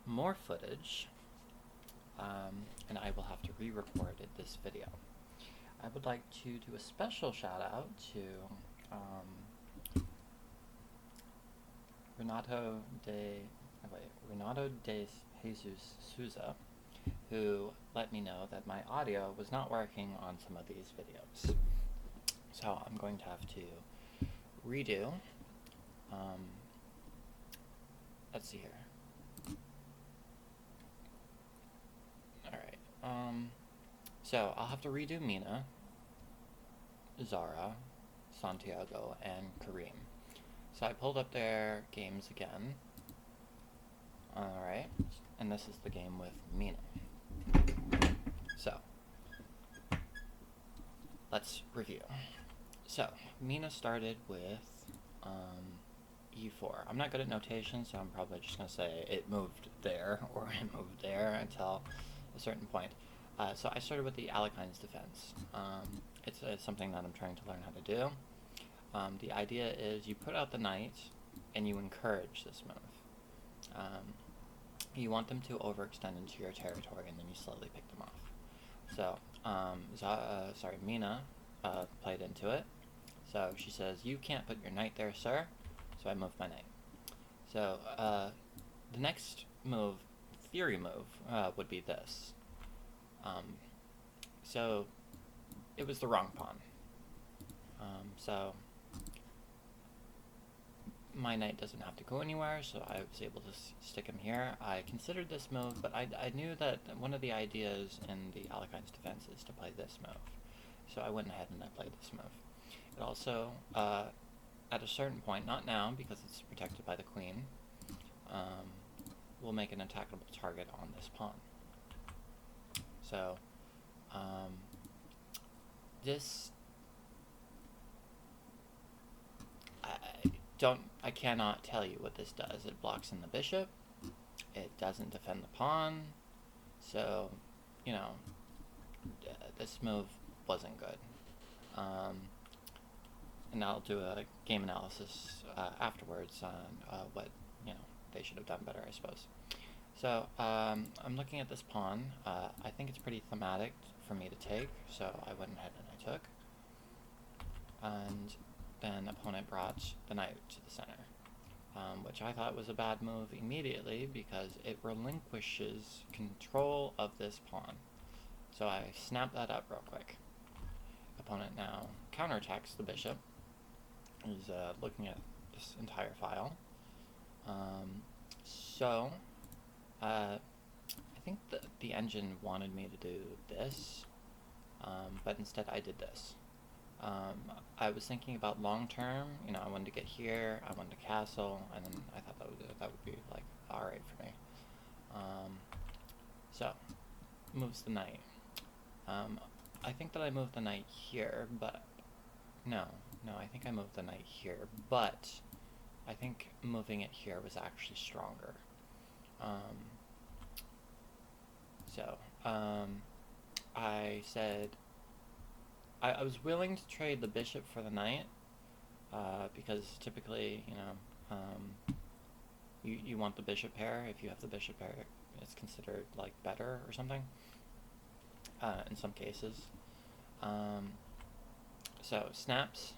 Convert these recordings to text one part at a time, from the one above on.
more footage, and I will have to re-record this video. I would like to do a special shout out to Renato de Jesus Souza, who let me know that my audio was not working on some of these videos. So I'm going to have to redo. Let's see here. Alright, so I'll have to redo Mina, Zara, Santiago, and Kareem. So I pulled up their games again. Alright, and this is the game with Mina. So, let's review. So, Mina started with e4. I'm not good at notation, so I'm probably just going to say it moved there, or it moved there until a certain point. So I started with the Alekhine's defense. It's something that I'm trying to learn how to do. The idea is you put out the knight, and you encourage this move. You want them to overextend into your territory, and then you slowly pick them off. So, Mina played into it. So she says, "You can't put your knight there, sir." So I moved my knight. So the next move, theory move, would be this. So it was the wrong pawn. So my knight doesn't have to go anywhere, so I was able to stick him here. I considered this move, but I knew that one of the ideas in the Alekhine's defense is to play this move. So I went ahead and I played this move. It also, at a certain point, not now because it's protected by the queen, will make an attackable target on this pawn. So, this... I cannot tell you what this does. It blocks in the bishop. It doesn't defend the pawn. So, you know, this move wasn't good. And I'll do a game analysis afterwards on what, they should have done better, I suppose. So, I'm looking at this pawn. I think it's pretty thematic for me to take, so I went ahead and I took. And then opponent brought the knight to the center, which I thought was a bad move immediately because it relinquishes control of this pawn. So I snapped that up real quick. Opponent now counterattacks the bishop. He's looking at this entire file. I think the engine wanted me to do this, but instead I did this. I was thinking about long term, I wanted to get here, I wanted to castle, and then I thought that would be like alright for me. So, moves the knight. I think that I moved the knight here, but no, I think I moved the knight here, but I think moving it here was actually stronger. I said I was willing to trade the bishop for the knight, because typically, you want the bishop pair. If you have the bishop pair, it's considered like better or something, in some cases. So snaps,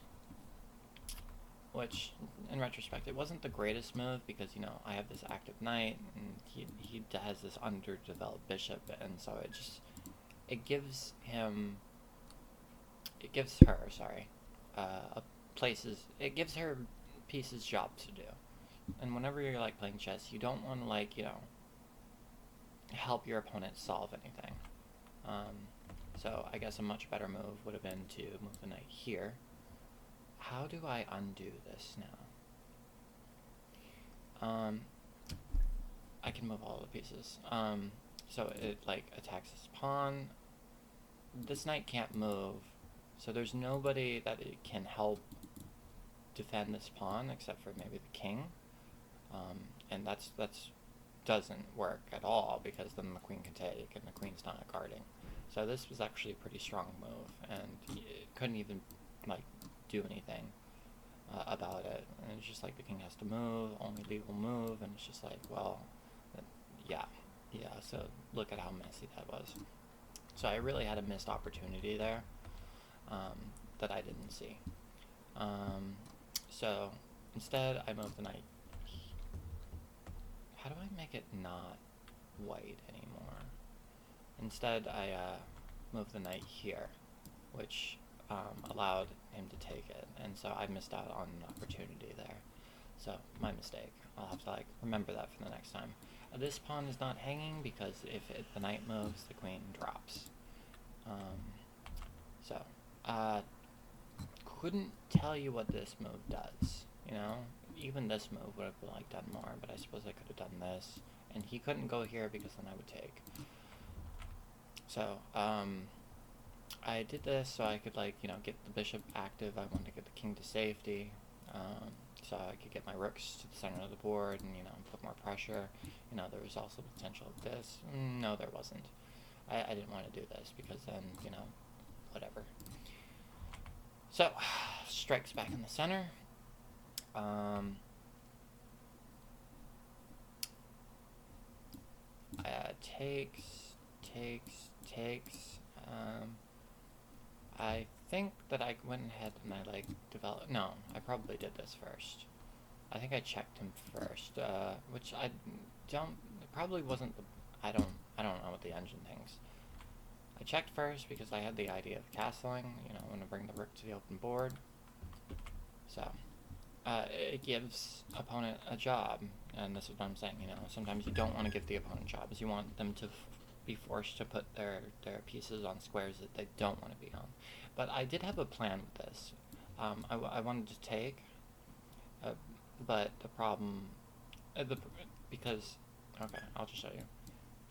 which in retrospect, it wasn't the greatest move because, I have this active knight and he has this underdeveloped bishop, and so it gives her, it gives her pieces jobs to do. And whenever you're like playing chess, you don't want to help your opponent solve anything. So I guess a much better move would have been to move the knight here. How do I undo this now? I can move all the pieces. So it attacks this pawn. This knight can't move, so there's nobody that it can help defend this pawn except for maybe the king. And that's doesn't work at all because then the queen can take and the queen's not guarding. So this was actually a pretty strong move, and it couldn't even do anything about it. And it's just the king has to move, only legal move, and it's just well, yeah, So look at how messy that was. So I really had a missed opportunity there that I didn't see. So instead, I moved the knight. How do I make it not white anymore? Instead, I moved the knight here, which allowed him to take it, and so I missed out on an opportunity there. So, my mistake. I'll have to, like, remember that for the next time. This pawn is not hanging because if the knight moves, the queen drops. Couldn't tell you what this move does, you know? Even this move would have, like, done more, but I suppose I could have done this. And he couldn't go here because then I would take. So, I did this so I could, like, you know, get the bishop active. I wanted to get the king to safety. So I could get my rooks to the center of the board and, you know, put more pressure. You know, there was also potential of this. No, there wasn't. I didn't want to do this because then, you know, whatever. So, strikes back in the center. Takes. I think that I went ahead and I, like, developed... No, I probably did this first. I think I checked him first, which I don't... It probably wasn't the... I don't know what the engine thinks. I checked first because I had the idea of castling, you know, I want to bring the rook to the open board. So, it gives opponent a job, and this is what I'm saying, you know, sometimes you don't want to give the opponent jobs, you want them to be forced to put their pieces on squares that they don't want to be on. But I did have a plan with this. I wanted to take, but the problem, because, okay, I'll just show you.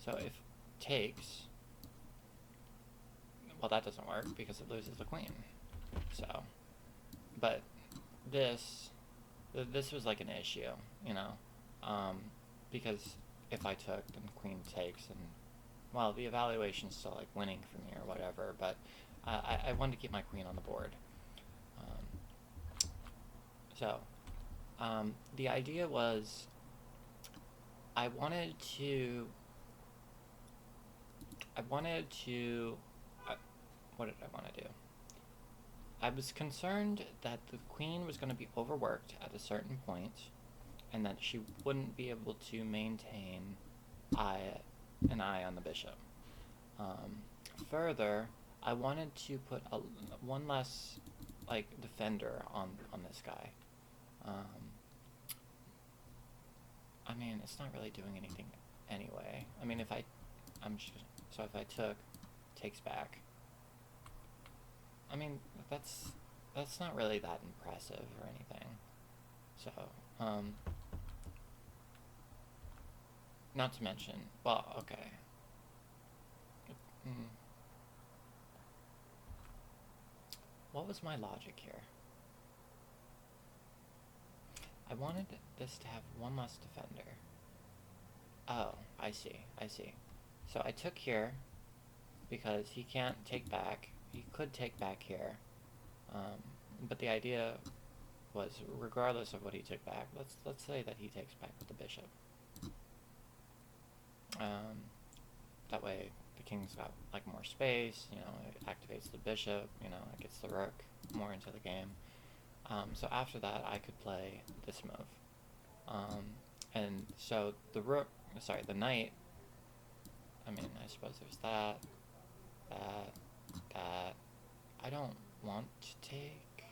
So if takes, well, that doesn't work because it loses the queen. So, but this was like an issue, you know, because if I took, then queen takes, and, well, the evaluation's still, like, winning for me or whatever, but I wanted to keep my queen on the board. The idea was I wanted to, what did I want to do? I was concerned that the queen was going to be overworked at a certain point, and that she wouldn't be able to maintain an eye on the bishop. Further, I wanted to put one less, like, defender on this guy. I mean, it's not really doing anything anyway. I mean, if I took, takes back. I mean, that's not really that impressive or anything. So, not to mention, well, okay. What was my logic here? I wanted this to have one less defender. Oh, I see. So I took here because he can't take back. He could take back here. But the idea was, regardless of what he took back, let's say that he takes back with the bishop. That way the king's got, like, more space, you know, it activates the bishop, you know, it gets the rook more into the game. So after that, I could play this move. And so the knight, I mean, I suppose there's that. I don't want to take.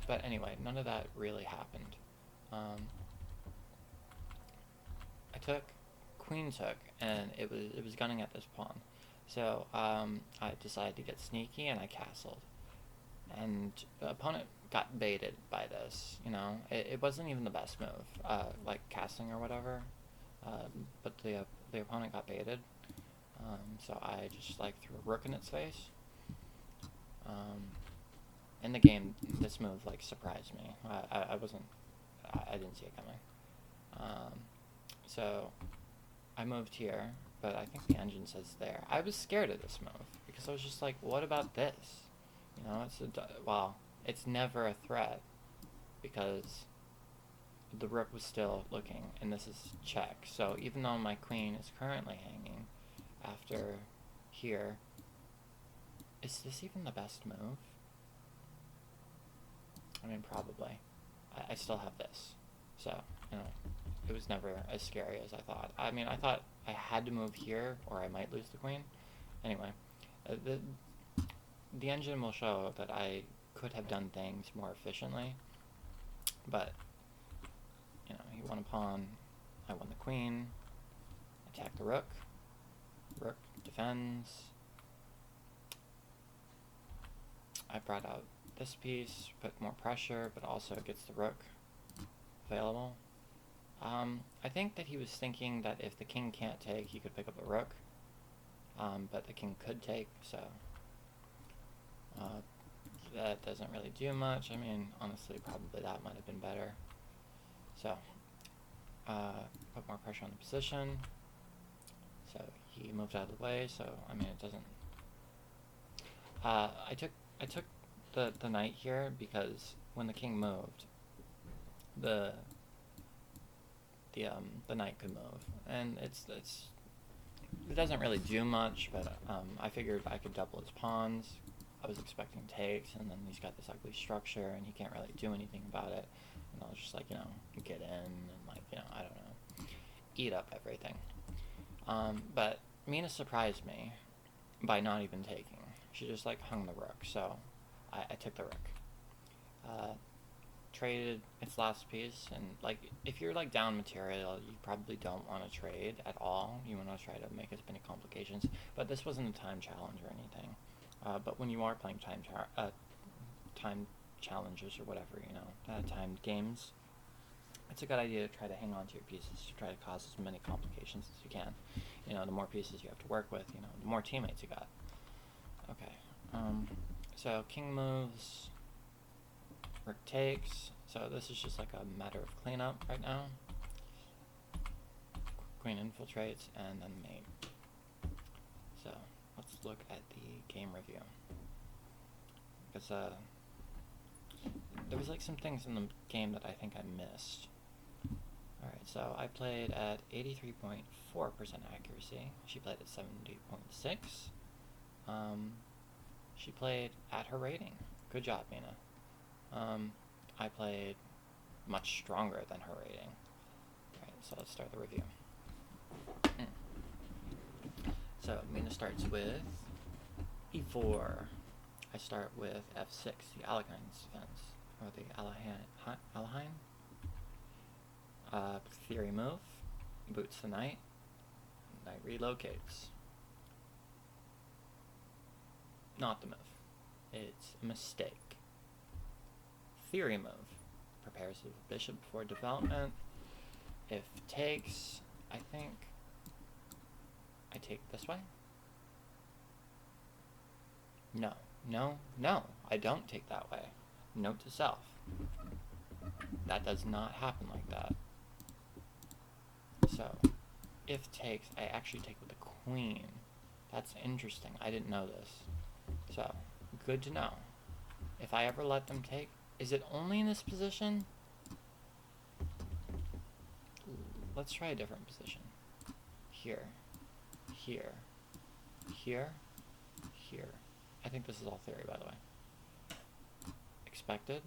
But anyway, none of that really happened. I took, queen took, and it was gunning at this pawn. So I decided to get sneaky, and I castled. And the opponent got baited by this, you know. It wasn't even the best move, like castling or whatever. But the opponent got baited. So I just, like, threw a rook in its face. In the game, this move, like, surprised me. I didn't see it coming. So I moved here, but I think the engine says there. I was scared of this move because I was just like, what about this? You know, it's never a threat because the rook was still looking, and this is check. So even though my queen is currently hanging after here, is this even the best move? I mean, probably. I still have this. So, you know, it was never as scary as I thought. I mean, I thought I had to move here or I might lose the queen. Anyway, the engine will show that I could have done things more efficiently, but, you know, he won a pawn, I won the queen, attack the rook, rook defends, I brought out this piece, put more pressure, but also gets the rook available. I think that he was thinking that if the king can't take, he could pick up the rook, but the king could take, so that doesn't really do much. I mean, honestly, probably that might have been better. So, put more pressure on the position, so he moved out of the way, so, I mean, it doesn't... I took the knight here because when the king moved, the knight could move, and it doesn't really do much, but I figured I could double his pawns. I was expecting takes, and then he's got this ugly structure, and he can't really do anything about it. And I was just like, you know, get in, and like, you know, I don't know, eat up everything. But Mina surprised me by not even taking. She just like hung the rook, so I took the rook. Traded its last piece, and like if you're like down material, you probably don't want to trade at all. You want to try to make as many complications, but this wasn't a time challenge or anything. But when you are playing time challenges or whatever, you know, timed games, it's a good idea to try to hang on to your pieces to try to cause as many complications as you can. You know, the more pieces you have to work with, you know, the more teammates you got. Okay, so king moves, rook takes, so this is just like a matter of cleanup right now. Queen infiltrates, and then mate. So, let's look at the game review. Because, there was like some things in the game that I think I missed. Alright, so I played at 83.4% accuracy. She played at 70.6. She played at her rating. Good job, Mina. I played much stronger than her rating. Alright, so let's start the review. So, Mina starts with e4. I start with f6, the Alekhine defense, or the Alekhine. Theory move, boots the knight, knight relocates. Not the move. It's a mistake. Theory move, prepares the bishop for development. If takes, I think I take this way. No, no, no, I don't take that way. Note to self. That does not happen like that. So, if takes, I actually take with the queen. That's interesting. I didn't know this. So, good to know. If I ever let them take, is it only in this position? Let's try a different position. Here, here, here, here. I think this is all theory, by the way. Expected?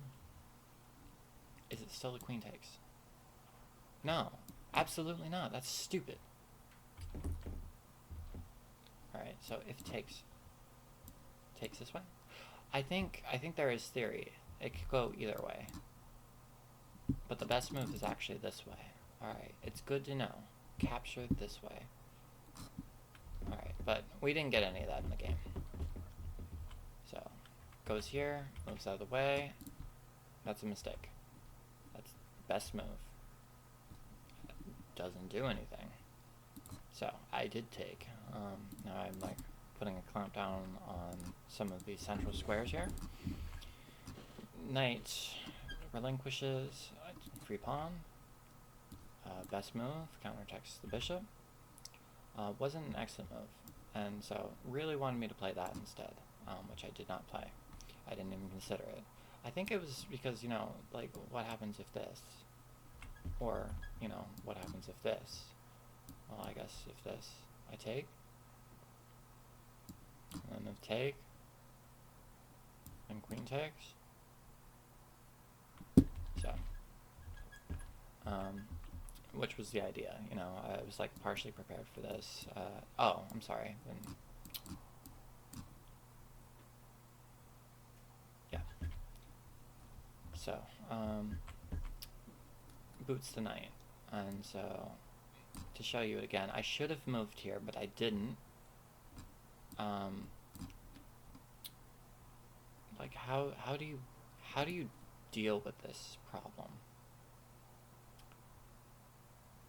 Is it still the queen takes? No, absolutely not. That's stupid. Alright, so if takes this way? I think there is theory. It could go either way. But the best move is actually this way. Alright, it's good to know. Capture this way. Alright, but we didn't get any of that in the game. So, goes here, moves out of the way. That's a mistake. That's the best move. Doesn't do anything. So, I did take. Now I'm like putting a clamp down on some of these central squares here. Knight relinquishes, free pawn. Best move, counterattacks the bishop. Wasn't an excellent move, and so really wanted me to play that instead, which I did not play. I didn't even consider it. I think it was because, you know, like, what happens if this? Or, you know, what happens if this? Well, I guess if this, I take. And then if take, and queen takes. So, which was the idea, you know, I was like partially prepared for this. Oh, I'm sorry. Yeah. So, boots the knight. And so, to show you it again, I should have moved here, but I didn't. Like, how do you deal with this problem?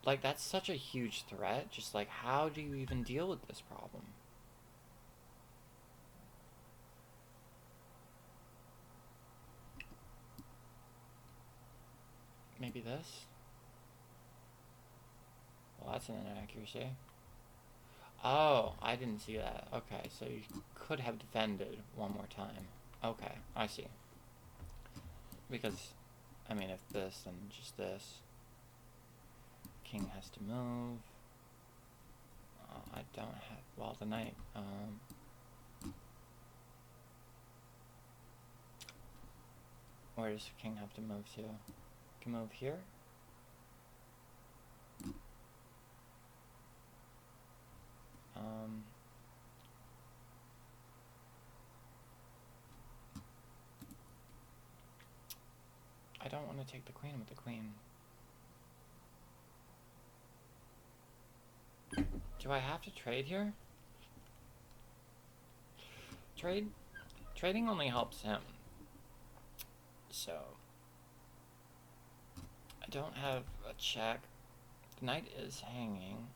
Like, that's such a huge threat. Just like, how do you even deal with this problem? Maybe this? Well, that's an inaccuracy. Oh, I didn't see that. Okay, so you could have defended one more time. Okay, I see. Because, I mean, if this, then just this. King has to move. I don't have... Well, the knight... where does the king have to move to? Can move here? I don't want to take the queen with the queen. Do I have to trade here? Trading only helps him. So, I don't have a check. The knight is hanging.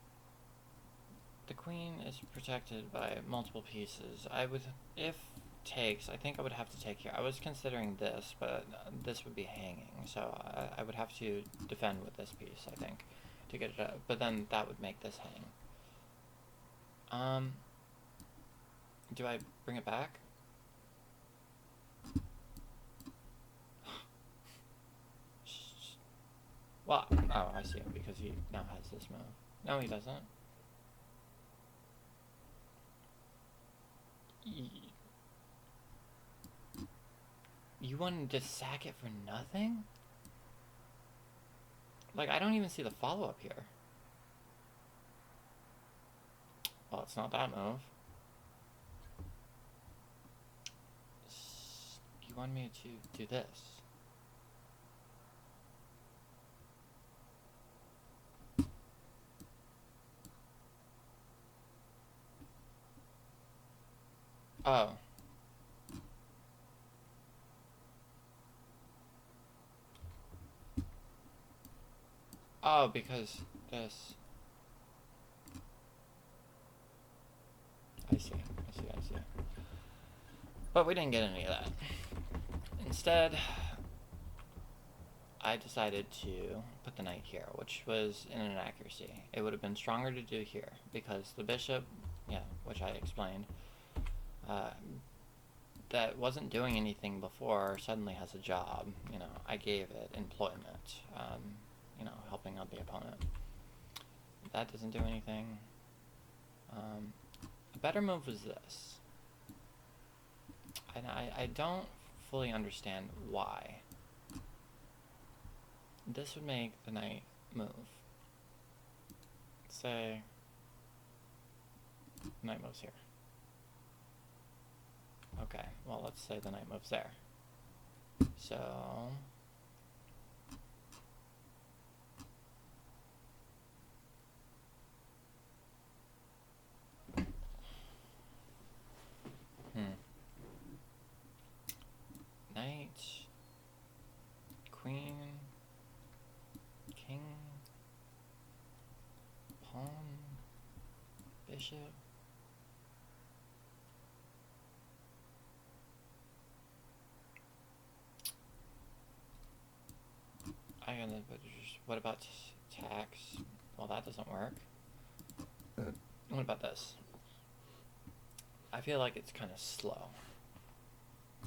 The queen is protected by multiple pieces. I would, if takes, I think I would have to take here. I was considering this, but this would be hanging, so I would have to defend with this piece, I think, to get it out. But then that would make this hang. Do I bring it back? Well, oh, I see, because he now has this move. No, he doesn't. You wanted to sack it for nothing? Like, I don't even see the follow-up here. Well, it's not that move. You want me to do this? Oh. Oh, because this... I see. But we didn't get any of that. Instead, I decided to put the knight here, which was an inaccuracy. It would have been stronger to do here, because the bishop, yeah, which I explained, that wasn't doing anything before suddenly has a job. You know, I gave it employment, you know, helping out the opponent. That doesn't do anything. A better move was this. And I don't fully understand why. This would make the knight move. Say, the knight moves here. Okay, well, let's say the knight moves there. So... Knight, queen, king, pawn, bishop. What about tax? Well, that doesn't work. What about this? I feel like it's kind of slow.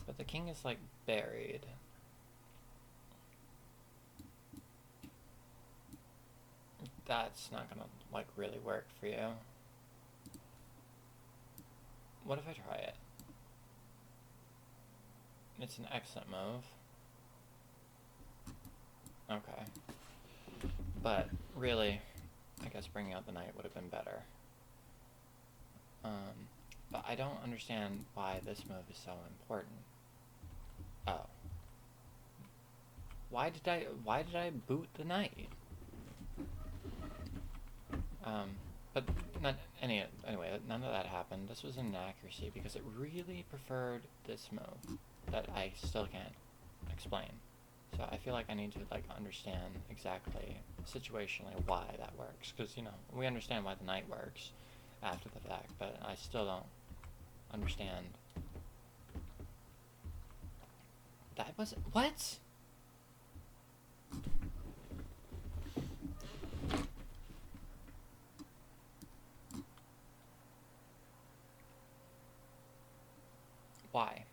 But the king is like buried. That's not gonna, like, really work for you. What if I try it? It's an excellent move. Okay. But, really, I guess bringing out the knight would have been better. But I don't understand why this move is so important. Oh. Why did I boot the knight? But anyway, none of that happened. This was an inaccuracy because it really preferred this move that I still can't explain. So I feel like I need to, like, understand exactly situationally why that works, because, you know, we understand why the knight works after the fact, but I still don't understand. That was what? Why?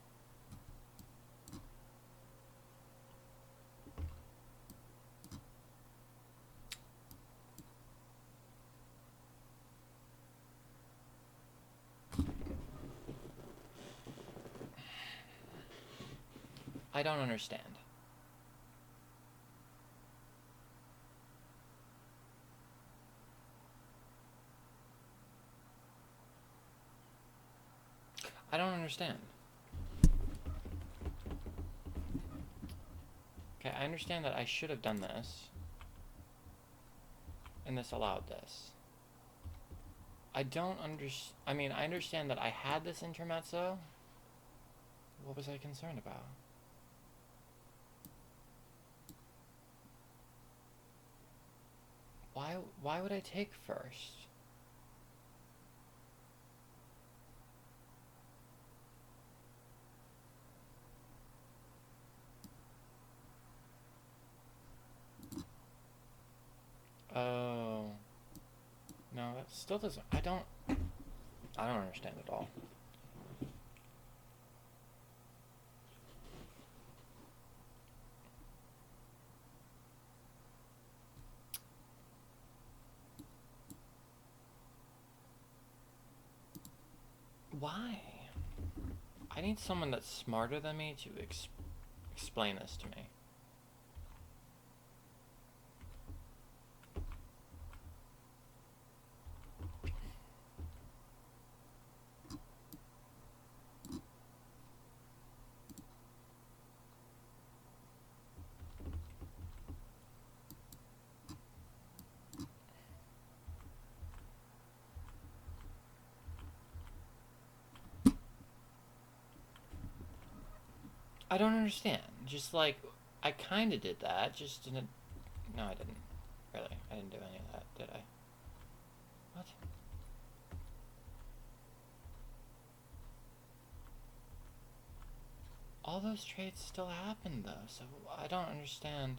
I don't understand. I don't understand. Okay, I understand that I should have done this, and this allowed this. I don't I mean, I understand that I had this intermezzo. What was I concerned about? Why would I take first? Oh. No, that still doesn't, I don't understand at all. Why? I need someone that's smarter than me to explain this to me. I don't understand. Just like, I kind of did that, just didn't... No, I didn't. Really. I didn't do any of that, did I? What? All those trades still happen, though, so I don't understand.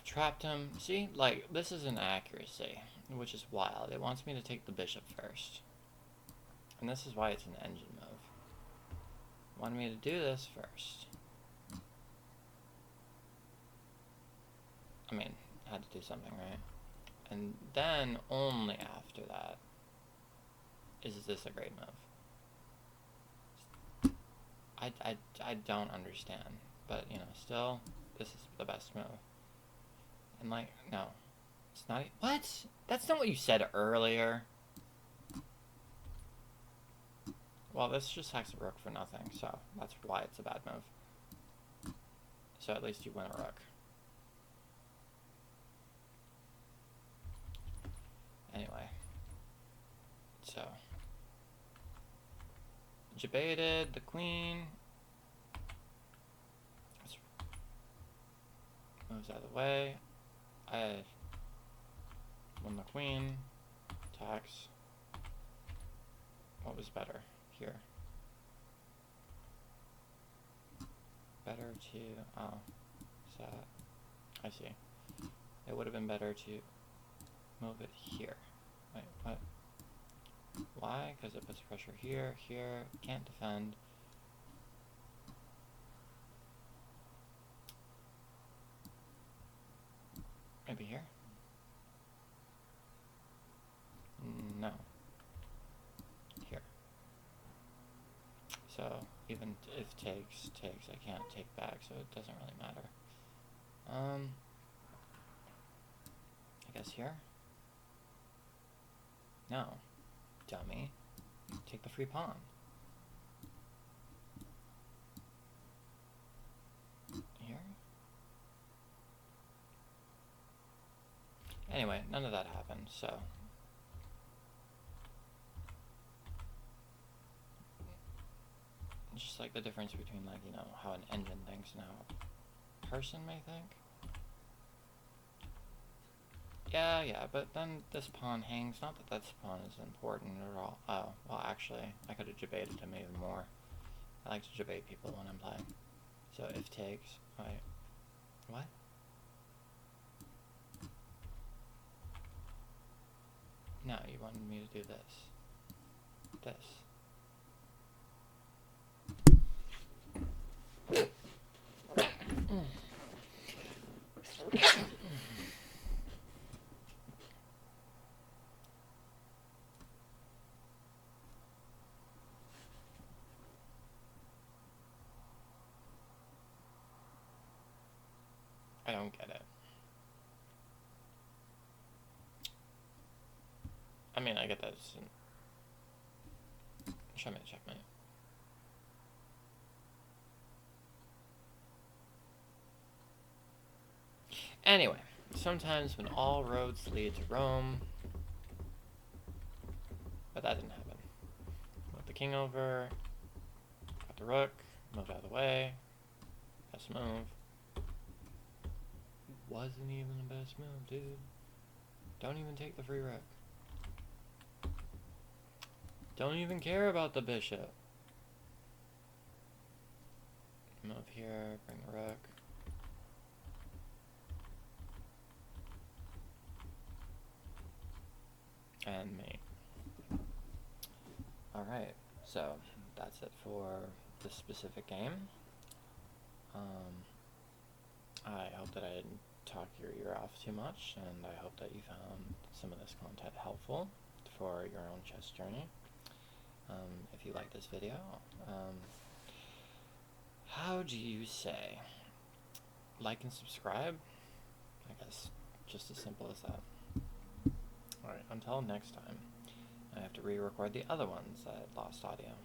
Trapped him. See? Like, this is an accuracy, which is wild. It wants me to take the bishop first. And this is why it's an engine move. Wanted me to do this first. I mean, I had to do something, right? And then, only after that, is this a great move. I don't understand. But, you know, still, this is the best move. And, like, no. It's not... What? That's not what you said earlier. Well, this just hacks a rook for nothing, so that's why it's a bad move. So at least you win a rook. Anyway. So. Debated the queen. Let's moves out of the way. I won the queen. Attacks. What was better? Here. Better to... Oh. So... I see. It would have been better to move it here. Wait, what? Why? Because it puts pressure here, here. Can't defend. Maybe here? No. Here. So even if takes, I can't take back, so it doesn't really matter. I guess here? No. Dummy. Take the free pawn. Here? Anyway, none of that happened, so... It's just like the difference between, like, you know, how an engine thinks and how a person may think. Yeah, but then this pawn hangs. Not that this pawn is important at all. Oh, well, actually, I could have debated him even more. I like to debate people when I'm playing. So if takes, wait, what? No, you wanted me to do this. This. I don't get it. I mean, I get that it's... Show me the checkmate. Anyway, sometimes when all roads lead to Rome... But that didn't happen. Moved the king over, got the rook, moved out of the way, best move. Wasn't even the best move, dude. Don't even take the free rook. Don't even care about the bishop. Move here, bring the rook. And mate. Alright, so that's it for this specific game. I hope that I didn't talk your ear off too much, and I hope that you found some of this content helpful for your own chess journey. If you like this video, how do you say? Like and subscribe? I guess just as simple as that. Alright, until next time, I have to re-record the other ones that lost audio.